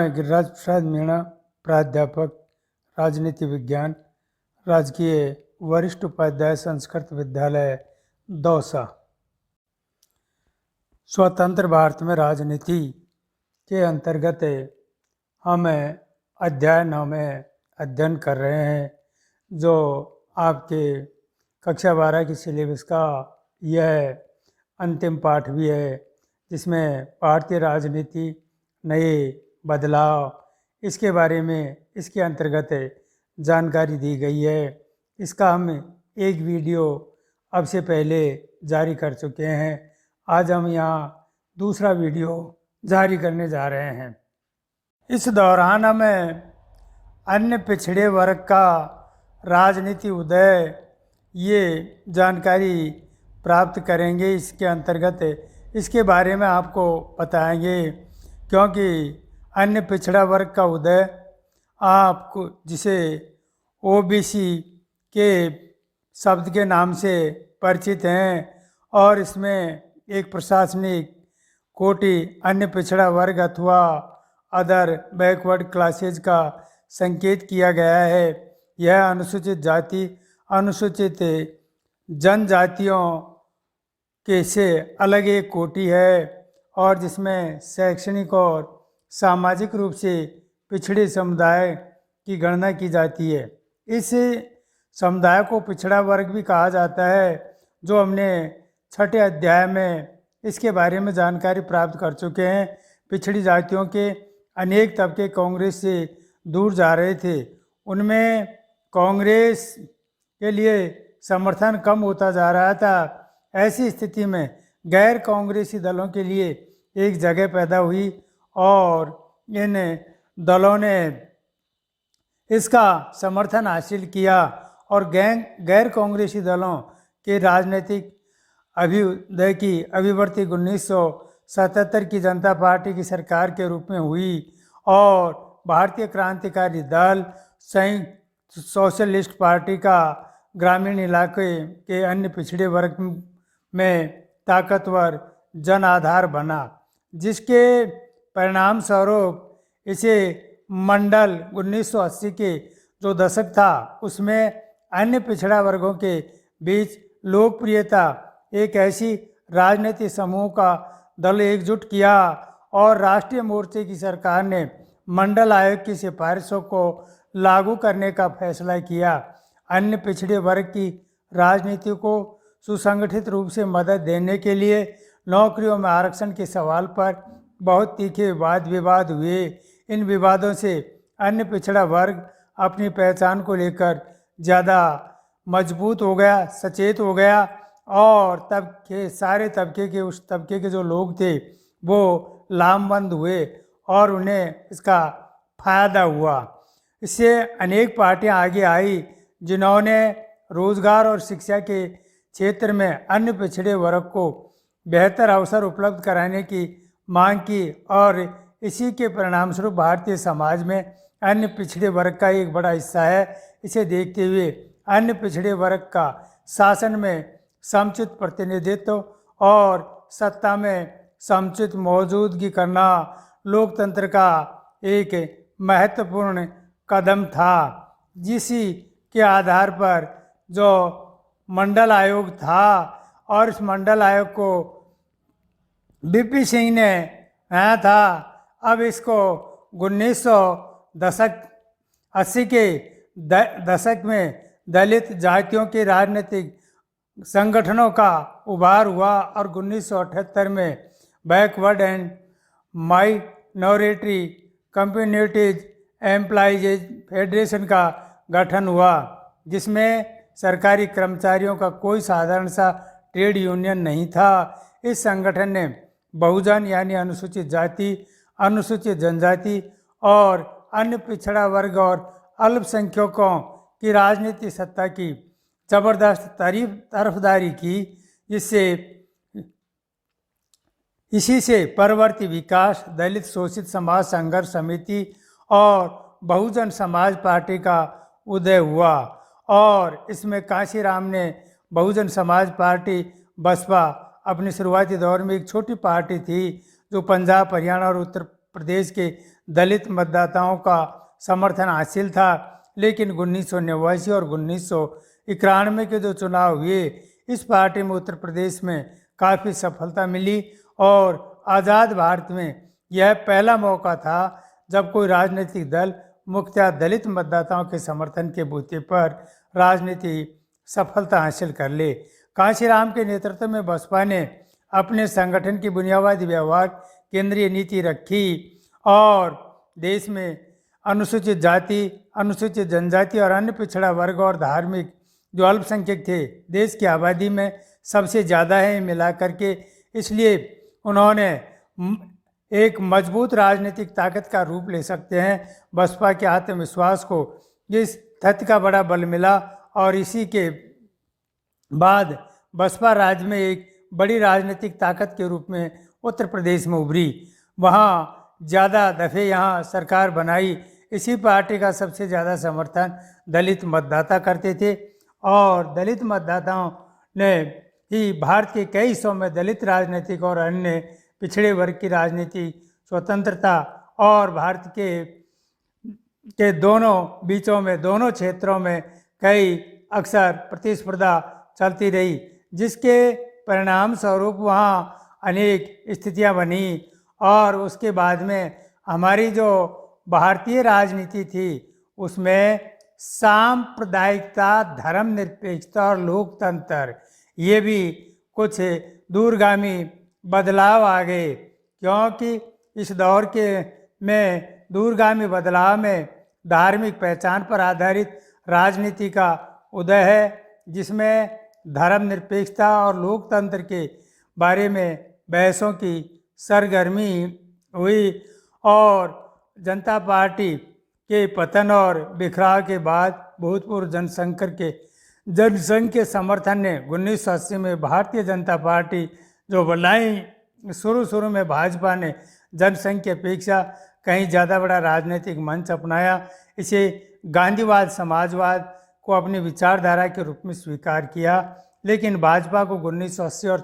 गिरिराज प्रसाद मीणा, प्राध्यापक राजनीति विज्ञान, राजकीय वरिष्ठ उपाध्याय संस्कृत विद्यालय दौसा। स्वतंत्र भारत में राजनीति के अंतर्गत हम अध्याय 9 में अध्ययन कर रहे हैं, जो आपके कक्षा 12 की सिलेबस का यह अंतिम पाठ भी है, जिसमें भारतीय राजनीति नए बदलाव इसके बारे में इसके अंतर्गत जानकारी दी गई है। इसका हम एक वीडियो अब से पहले जारी कर चुके हैं। आज हम यहाँ दूसरा वीडियो जारी करने जा रहे हैं। इस दौरान हम अन्य पिछड़े वर्ग का राजनीति उदय ये जानकारी प्राप्त करेंगे। इसके अंतर्गत इसके बारे में आपको बताएंगे, क्योंकि अन्य पिछड़ा वर्ग का उदय आपको जिसे ओबीसी के शब्द के नाम से परिचित हैं, और इसमें एक प्रशासनिक कोटि अन्य पिछड़ा वर्ग अथवा अदर बैकवर्ड क्लासेज का संकेत किया गया है। यह अनुसूचित जाति अनुसूचित जनजातियों के से अलग एक कोटि है, और जिसमें शैक्षणिक और सामाजिक रूप से पिछड़े समुदाय की गणना की जाती है। इस समुदाय को पिछड़ा वर्ग भी कहा जाता है, जो हमने छठे अध्याय में इसके बारे में जानकारी प्राप्त कर चुके हैं। पिछड़ी जातियों के अनेक तबके कांग्रेस से दूर जा रहे थे, उनमें कांग्रेस के लिए समर्थन कम होता जा रहा था। ऐसी स्थिति में गैर कांग्रेसी दलों के लिए एक जगह पैदा हुई, और इन दलों ने इसका समर्थन हासिल किया, और गैर कांग्रेसी दलों के राजनीतिक अभ्युदय की अभिव्यक्ति 1977 की जनता पार्टी की सरकार के रूप में हुई, और भारतीय क्रांतिकारी दल संयुक्त सोशलिस्ट पार्टी का ग्रामीण इलाके के अन्य पिछड़े वर्ग में ताकतवर जन आधार बना, जिसके परिणाम स्वरूप इसे मंडल 1980 के जो दशक था उसमें अन्य पिछड़ा वर्गों के बीच लोकप्रियता एक ऐसी राजनीतिक समूह का दल एकजुट किया, और राष्ट्रीय मोर्चे की सरकार ने मंडल आयोग की सिफारिशों को लागू करने का फैसला किया। अन्य पिछड़े वर्ग की राजनीति को सुसंगठित रूप से मदद देने के लिए नौकरियों में आरक्षण के सवाल पर बहुत तीखे वाद विवाद हुए। इन विवादों से अन्य पिछड़ा वर्ग अपनी पहचान को लेकर ज़्यादा मजबूत हो गया, सचेत हो गया, और सारे उस तबके के जो लोग थे वो लामबंद हुए, और उन्हें इसका फायदा हुआ। इससे अनेक पार्टियां आगे आई, जिन्होंने रोजगार और शिक्षा के क्षेत्र में अन्य पिछड़े वर्ग को बेहतर अवसर उपलब्ध कराने की मांग की, और इसी के परिणामस्वरूप भारतीय समाज में अन्य पिछड़े वर्ग का एक बड़ा हिस्सा है। इसे देखते हुए अन्य पिछड़े वर्ग का शासन में समुचित प्रतिनिधित्व और सत्ता में समुचित मौजूदगी करना लोकतंत्र का एक महत्वपूर्ण कदम था, जिसी के आधार पर जो मंडल आयोग था, और इस मंडल आयोग को बीपी सिंह ने बनाया था। अब इसको 1980 के दशक में दलित जातियों के राजनीतिक संगठनों का उभार हुआ, और 1978 में backward and minority communities employees federation का गठन हुआ, जिसमें सरकारी कर्मचारियों का कोई साधारण सा ट्रेड यूनियन नहीं था। इस संगठन ने बहुजन यानी अनुसूचित जाति, अनुसूचित जनजाति और अन्य पिछड़ा वर्ग और अल्पसंख्यकों की राजनीतिक सत्ता की जबरदस्त तरफदारी की, इसी से परवर्ती विकास, दलित शोषित समाज संघर्ष समिति और बहुजन समाज पार्टी का उदय हुआ। और इसमें कांशीराम ने बहुजन समाज पार्टी बसपा अपने शुरुआती दौर में एक छोटी पार्टी थी, जो पंजाब, हरियाणा और उत्तर प्रदेश के दलित मतदाताओं का समर्थन हासिल था, लेकिन 1989 और 1991 के जो चुनाव हुए, इस पार्टी में उत्तर प्रदेश में काफ़ी सफलता मिली और आज़ाद भारत में यह पहला मौका था जब कोई राजनीतिक दल मुख्यतः दलित मतदाताओं के समर्थन के बूते पर राजनीति सफलता हासिल कर ले। कांशीराम के नेतृत्व में बसपा ने अपने संगठन की बुनियादी व्यवहार केंद्रीय नीति रखी और देश में अनुसूचित जाति, अनुसूचित जनजाति और अन्य पिछड़ा वर्ग और धार्मिक जो अल्पसंख्यक थे, देश की आबादी में सबसे ज़्यादा है मिला करके, इसलिए उन्होंने एक मजबूत राजनीतिक ताकत का रूप ले सकते हैं। बसपा के आत्मविश्वास को इस तथ्य का बड़ा बल मिला और इसी के बाद बसपा राज्य में एक बड़ी राजनीतिक ताकत के रूप में उत्तर प्रदेश में उभरी। वहाँ ज़्यादा दफ़े यहाँ सरकार बनाई। इसी पार्टी का सबसे ज़्यादा समर्थन दलित मतदाता करते थे और दलित मतदाताओं ने ही भारत के कई हिस्सों में दलित राजनीतिक और अन्य पिछड़े वर्ग की राजनीति स्वतंत्रता और भारत के दोनों बीचों में, दोनों क्षेत्रों में कई अक्सर प्रतिस्पर्धा चलती रही, जिसके परिणाम स्वरूप वहाँ अनेक स्थितियाँ बनी और उसके बाद में हमारी जो भारतीय राजनीति थी उसमें सांप्रदायिकता, धर्मनिरपेक्षता और लोकतंत्र ये भी कुछ दूरगामी बदलाव आ गए, क्योंकि इस दौर के में दूरगामी बदलाव में धार्मिक पहचान पर आधारित राजनीति का उदय है, जिसमें धर्मनिरपेक्षता और लोकतंत्र के बारे में बहसों की सरगर्मी हुई और जनता पार्टी के पतन और बिखराव के बाद भूतपूर्व जनसंघ के समर्थन ने 1980 में भारतीय जनता पार्टी जो बनाई, शुरू में भाजपा ने जनसंघ की अपेक्षा कहीं ज़्यादा बड़ा राजनीतिक मंच अपनाया। इसे गांधीवाद, समाजवाद को अपनी विचारधारा के रूप में स्वीकार किया, लेकिन भाजपा को 1980 और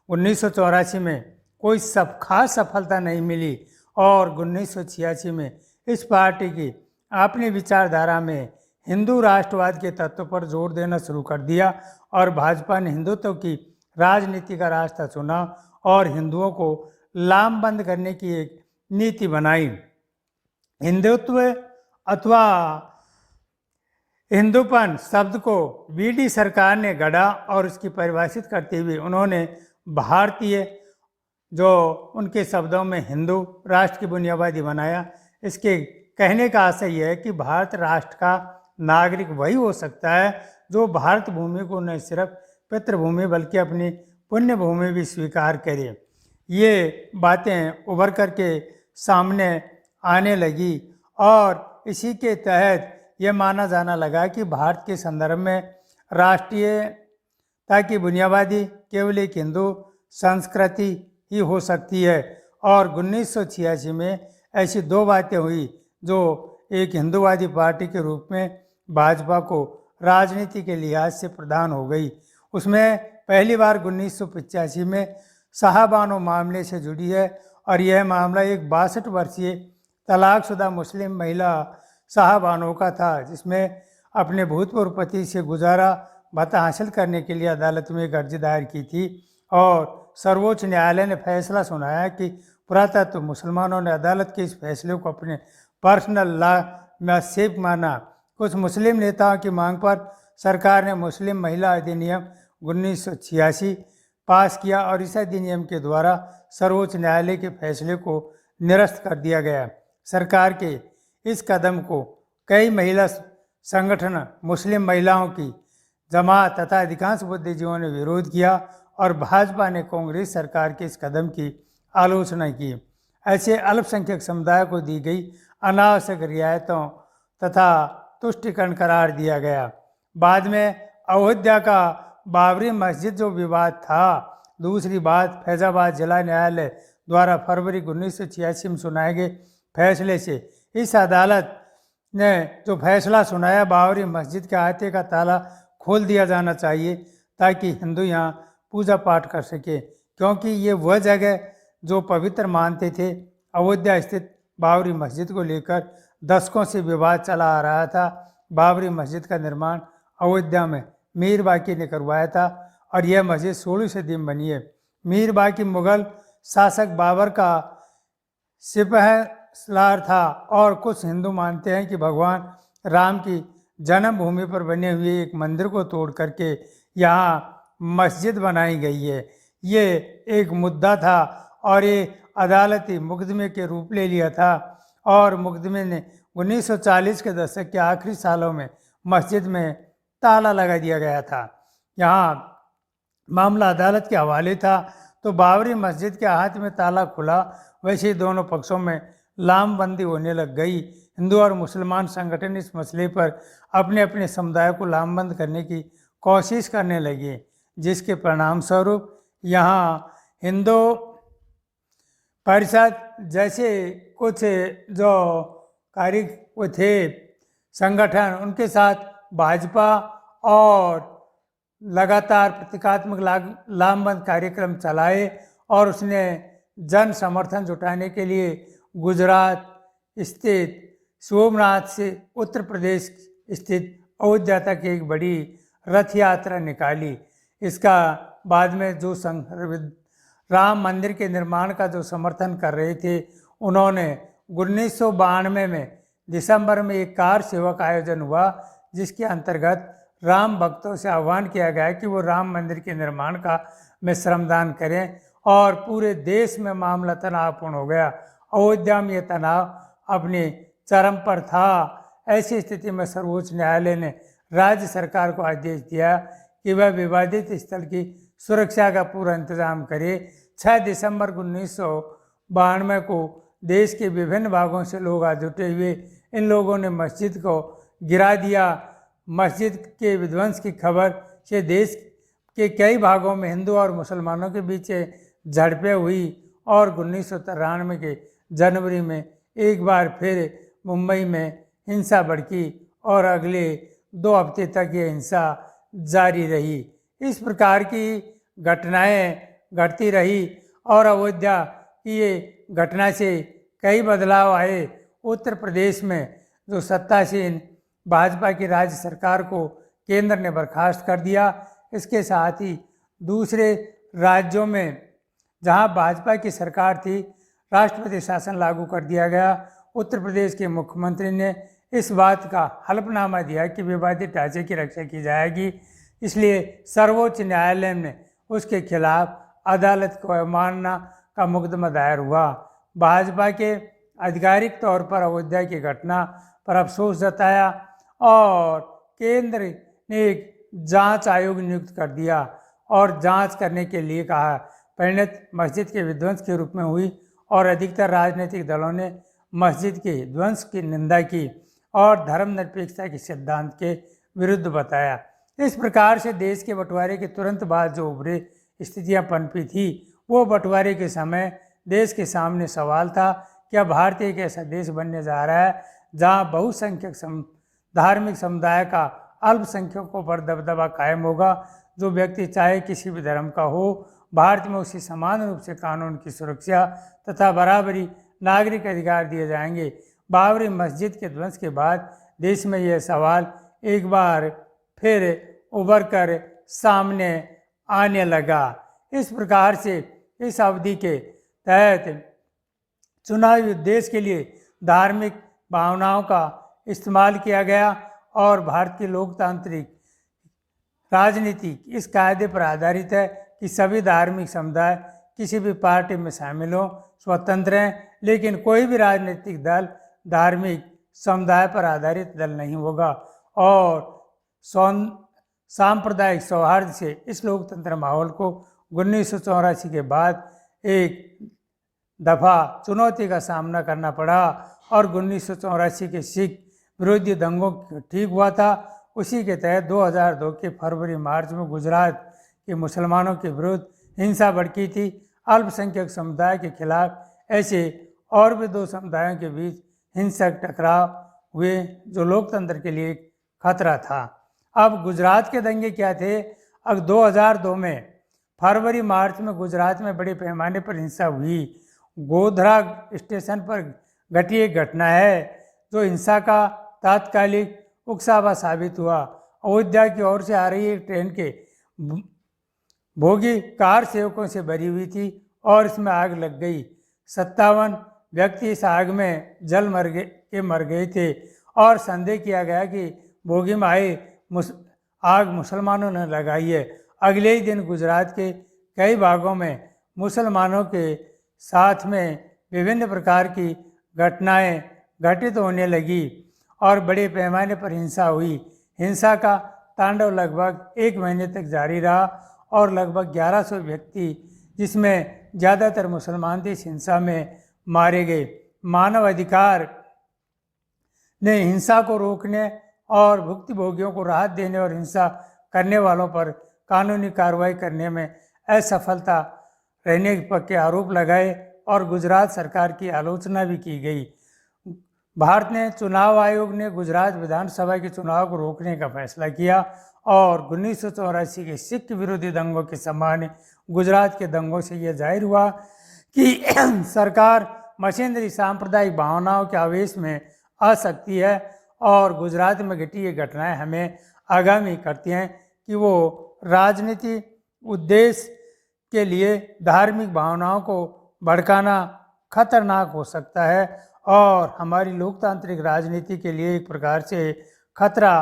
1984 में कोई खास सफलता नहीं मिली और 1986 में इस पार्टी की अपनी विचारधारा में हिंदू राष्ट्रवाद के तत्व पर जोर देना शुरू कर दिया और भाजपा ने हिंदुत्व की राजनीति का रास्ता चुना और हिंदुओं को लामबंद करने की एक नीति बनाई। हिंदुत्व अथवा हिंदूपन शब्द को वीडी सरकार ने गढ़ा और उसकी परिभाषित करते हुए उन्होंने भारतीय, जो उनके शब्दों में हिंदू राष्ट्र की बुनियादी बनाया। इसके कहने का आशय यह है कि भारत राष्ट्र का नागरिक वही हो सकता है जो भारत भूमि को न सिर्फ पितृभूमि बल्कि अपनी पुण्य भूमि भी स्वीकार करे। ये बातें उभर करके सामने आने लगी और इसी के तहत यह माना जाना लगा कि भारत के संदर्भ में राष्ट्रीयता की बुनियादी केवल एक हिंदू संस्कृति ही हो सकती है और 1986 में ऐसी दो बातें हुई जो एक हिंदूवादी पार्टी के रूप में भाजपा को राजनीति के लिहाज से प्रदान हो गई। उसमें पहली बार 1985 में शाहबानो मामले से जुड़ी है और यह मामला एक 62 वर्षीय तलाकशुदा मुस्लिम महिला शाहबानो का था, जिसमें अपने भूतपूर्व पति से गुजारा भत्ता हासिल करने के लिए अदालत में एक अर्जी दायर की थी और सर्वोच्च न्यायालय ने फैसला सुनाया कि पुरातत्व मुसलमानों ने अदालत के इस फैसले को अपने पर्सनल लॉ में सेफ माना। कुछ मुस्लिम नेताओं की मांग पर सरकार ने मुस्लिम महिला अधिनियम 1986 पास किया और इस अधिनियम के द्वारा सर्वोच्च न्यायालय के फैसले को निरस्त कर दिया गया। सरकार के इस कदम को कई महिला संगठन, मुस्लिम महिलाओं की जमात तथा अधिकांश बुद्धिजीवियों ने विरोध किया और भाजपा ने कांग्रेस सरकार के इस कदम की आलोचना की। ऐसे अल्पसंख्यक समुदाय को दी गई अनावश्यक रियायतों तथा तुष्टिकरण करार दिया गया। बाद में अयोध्या का बाबरी मस्जिद जो विवाद था, दूसरी बात फैजाबाद जिला न्यायालय द्वारा फरवरी 1986 में सुनाए गए फैसले से इस अदालत ने जो फैसला सुनाया, बाबरी मस्जिद के अहाते का ताला खोल दिया जाना चाहिए ताकि हिंदू यहाँ पूजा पाठ कर सके, क्योंकि ये वह जगह जो पवित्र मानते थे अयोध्या स्थित बाबरी मस्जिद को लेकर दशकों से विवाद चला आ रहा था। बाबरी मस्जिद का निर्माण अयोध्या में मीर बाकी ने करवाया था और यह मस्जिद 16वीं सदी में बनी है। मीर बाकी मुगल शासक बाबर का सिपहसालार था और कुछ हिंदू मानते हैं कि भगवान राम की जन्मभूमि पर बने हुए एक मंदिर को तोड़ करके यहाँ मस्जिद बनाई गई है। ये एक मुद्दा था और ये अदालती मुकदमे के रूप ले लिया था और मुकदमे ने 1940 के दशक के आखिरी सालों में मस्जिद में ताला लगा दिया गया था। यहाँ मामला अदालत के हवाले था तो बाबरी मस्जिद के हाथ में ताला खुला, वैसे ही दोनों पक्षों में लामबंदी होने लग गई। हिंदू और मुसलमान संगठन इस मसले पर अपने अपने समुदाय को लामबंद करने की कोशिश करने लगे, जिसके परिणाम स्वरूप यहाँ हिंदू परिषद जैसे कुछ जो कार्य वो थे संगठन, उनके साथ भाजपा और लगातार प्रतीकात्मक लामबंद कार्यक्रम चलाए और उसने जन समर्थन जुटाने के लिए गुजरात स्थित सोमनाथ से उत्तर प्रदेश स्थित अयोध्या तक एक बड़ी रथ यात्रा निकाली। इसका बाद में जो राम मंदिर के निर्माण का जो समर्थन कर रहे थे, उन्होंने 1992 में दिसंबर में एक कार सेवा का आयोजन हुआ, जिसके अंतर्गत राम भक्तों से आह्वान किया गया कि वो राम मंदिर के निर्माण का में श्रमदान करें और पूरे देश में मामला तनावपूर्ण हो गया। अयोध्या में यह तनाव अपने चरम पर था। ऐसी स्थिति में सर्वोच्च न्यायालय ने राज्य सरकार को आदेश दिया कि वह विवादित स्थल की सुरक्षा का पूरा इंतजाम करे। 6 दिसंबर 1992 को देश के विभिन्न भागों से लोग आ जुटे हुए इन लोगों ने मस्जिद को गिरा दिया। मस्जिद के विध्वंस की खबर से देश के कई भागों में हिंदू और मुसलमानों के बीच झड़पें हुई और 1993 के जनवरी में एक बार फिर मुंबई में हिंसा भड़की और अगले 2 हफ्ते तक ये हिंसा जारी रही। इस प्रकार की घटनाएं घटती रही और अयोध्या की ये घटना से कई बदलाव आए। उत्तर प्रदेश में जो सत्तासीन भाजपा की राज्य सरकार को केंद्र ने बर्खास्त कर दिया। इसके साथ ही दूसरे राज्यों में जहां भाजपा की सरकार थी, राष्ट्रपति शासन लागू कर दिया गया। उत्तर प्रदेश के मुख्यमंत्री ने इस बात का हलफनामा दिया कि विवादित ढांचे की रक्षा की जाएगी, इसलिए सर्वोच्च न्यायालय में उसके खिलाफ अदालत को अवमानना का मुकदमा दायर हुआ। भाजपा के आधिकारिक तौर पर अयोध्या की घटना पर अफसोस जताया और केंद्र ने एक जांच आयोग नियुक्त कर दिया और जांच करने के लिए कहा। परिणत मस्जिद के विध्वंस के रूप में हुई और अधिकतर राजनीतिक दलों ने मस्जिद के ध्वंस की निंदा की और धर्मनिरपेक्षता के सिद्धांत के विरुद्ध बताया। इस प्रकार से देश के बंटवारे के तुरंत बाद जो उभरे स्थितियां पनपी थी, वो बंटवारे के समय देश के सामने सवाल था, क्या भारत एक ऐसा देश बनने जा रहा है जहां बहुसंख्यक धार्मिक समुदाय का अल्पसंख्यकों पर दबदबा कायम होगा। जो व्यक्ति चाहे किसी भी धर्म का हो, भारत में उसे समान रूप से कानून की सुरक्षा तथा बराबरी नागरिक अधिकार दिए जाएंगे। बाबरी मस्जिद के ध्वंस के बाद देश में यह सवाल एक बार फिर उभर कर सामने आने लगा। इस प्रकार से इस अवधि के तहत चुनावी उद्देश्य के लिए धार्मिक भावनाओं का इस्तेमाल किया गया और भारत की लोकतांत्रिक राजनीति इस कायदे पर आधारित है कि सभी धार्मिक समुदाय किसी भी पार्टी में शामिल हों, स्वतंत्र हैं, लेकिन कोई भी राजनीतिक दल धार्मिक समुदाय पर आधारित दल नहीं होगा और सांप्रदायिक सौहार्द से इस लोकतंत्र माहौल को 1984 के बाद एक दफ़ा चुनौती का सामना करना पड़ा और 1984 के सिख विरोधी दंगों ठीक हुआ था। उसी के तहत 2002 के फरवरी मार्च में गुजरात के मुसलमानों के विरुद्ध हिंसा भड़की थी। अल्पसंख्यक समुदाय के खिलाफ ऐसे और भी 2 समुदायों के बीच हिंसक टकराव हुए जो लोकतंत्र के लिए खतरा था। अब गुजरात के दंगे क्या थे? अब 2002 में फरवरी मार्च में गुजरात में बड़े पैमाने पर हिंसा हुई गोधरा स्टेशन पर घटी एक घटना है जो हिंसा का तात्कालिक उकसावा साबित हुआ। अयोध्या की ओर से आ रही एक ट्रेन के बोगी कार सेवकों से भरी हुई थी और इसमें आग लग गई। 57 व्यक्ति इस आग में जल मर गए थे और संदेह किया गया कि बोगी में आए आग मुसलमानों ने लगाई है। अगले ही दिन गुजरात के कई भागों में मुसलमानों के साथ में विभिन्न प्रकार की घटनाएं घटित होने लगी और बड़े पैमाने पर हिंसा हुई। हिंसा का तांडव लगभग 1 महीने तक जारी रहा और लगभग 1100 व्यक्ति, जिसमें ज़्यादातर मुसलमान थे, इस हिंसा में मारे गए। मानव अधिकार ने हिंसा को रोकने और भुक्तभोगियों को राहत देने और हिंसा करने वालों पर कानूनी कार्रवाई करने में असफलता रहने के आरोप लगाए और गुजरात सरकार की आलोचना भी की गई। भारत ने चुनाव आयोग ने गुजरात विधानसभा के चुनाव को रोकने का फैसला किया और 1984 के सिख विरोधी दंगों के समान गुजरात के दंगों से यह जाहिर हुआ कि सरकार मशीनरी सांप्रदायिक भावनाओं के आवेश में आ सकती है और गुजरात में घटी ये घटनाएं हमें आगामी करती हैं कि वो राजनीति उद्देश्य के लिए धार्मिक भावनाओं को भड़काना खतरनाक हो सकता है और हमारी लोकतांत्रिक राजनीति के लिए एक प्रकार से खतरा